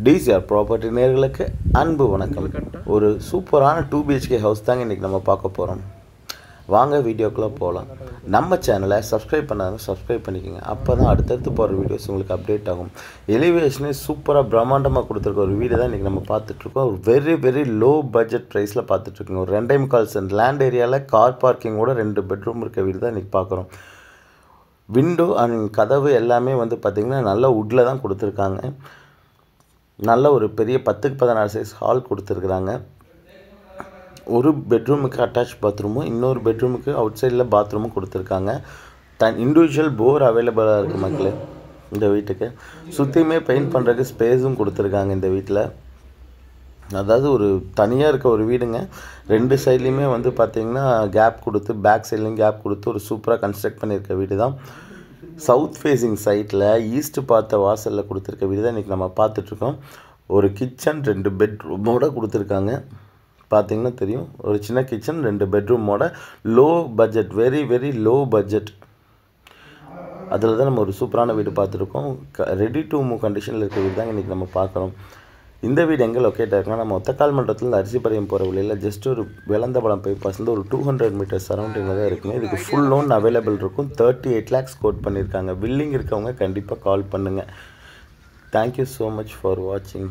TCR property நேயர்களுக்கு அன்பு வணக்கம். ஒரு சூப்பரான 2 BHK ஹவுஸ் தாங்க இன்றைக்கி நம்ம பார்க்க போகிறோம். வாங்க வீடியோக்குள்ளே போகலாம். நம்ம சேனலை சப்ஸ்கிரைப் பண்ணாலும் சப்ஸ்கிரைப் பண்ணிக்கோங்க. அப்போ தான் அடுத்தடுத்து போகிற வீடியோஸ் உங்களுக்கு அப்டேட் ஆகும். எலிவேஷனே சூப்பராக பிரம்மாண்டமாக கொடுத்துருக்க ஒரு வீடு தான் இன்றைக்கி நம்ம பார்த்துட்ருக்கோம். ஒரு வெரி லோ பட்ஜெட் ப்ரைஸில் பார்த்துட்ருக்கோங்க. ஒரு 2.25 சென்ட் லேண்ட் ஏரியாவில் கார் பார்க்கிங்கோட 2 பெட்ரூம் இருக்க வீடு தான் இன்றைக்கி பார்க்குறோம். விண்டோ அண்ட் கதவு எல்லாமே வந்து பார்த்திங்கன்னா நல்ல வுட்டில் தான் கொடுத்துருக்காங்க. நல்ல ஒரு பெரிய 10க்கு 16 சைஸ் ஹால் கொடுத்துருக்குறாங்க. ஒரு பெட்ரூமுக்கு அட்டாச் பாத்ரூமும் இன்னொரு பெட்ரூமுக்கு அவுட் சைடில் பாத்ரூமும் கொடுத்துருக்காங்க. இண்டிவிஜுவல் போர் அவைலபிளாக இருக்குது மக்களே. இந்த வீட்டுக்கு சுற்றியுமே பெயிண்ட் பண்ணுறதுக்கு ஸ்பேஸும் கொடுத்துருக்காங்க. இந்த வீட்டில் அதாவது ஒரு தனியாக இருக்க ஒரு வீடுங்க. 2 சைட்லேயுமே வந்து பார்த்திங்கன்னா கேப் கொடுத்து, பேக் சைட்லேயும் கேப் கொடுத்து ஒரு சூப்பராக கன்ஸ்ட்ரக்ட் பண்ணியிருக்க வீடு தான். சவுத் ஃபேஸிங் சைட்டில் ஈஸ்ட் பார்த்த வாசலில் கொடுத்துருக்க வீடு தான் இன்றைக்கி நம்ம பார்த்துட்ருக்கோம். ஒரு கிச்சன் 2 பெட்ரூமோடு கொடுத்துருக்காங்க. பார்த்திங்கன்னா தெரியும், ஒரு சின்ன கிச்சன் 2 பெட்ரூமோட low budget, very low budget. அதில் தான் நம்ம ஒரு சூப்பரான வீடு பார்த்துருக்கோம். ரெடி டு மூவ் கண்டிஷனில் இருக்க வீடு தான் இன்றைக்கி நம்ம பார்க்குறோம். இந்த வீடு எங்கே லொக்கேட் ஆகிருக்குன்னா, நம்ம ஒத்தக்கால் மண்டலத்தில் அரிசிபாளையம் போகிற வழியில் ஜஸ்ட் ஒரு விளந்தபலம் பைபாஸ்லேருந்து ஒரு 200 மீட்டர் சரௌண்டிங்கில் தான் இருக்குங்க. இதுக்கு ஃபுல் லோன் அவைலபிள் இருக்கும். 38 lakhs கோட் பண்ணியிருக்காங்க. வில்லிங் இருக்கவங்க கண்டிப்பாக கால் பண்ணுங்கள். தேங்க்யூ ஸோ மச் ஃபார் வாட்சிங்.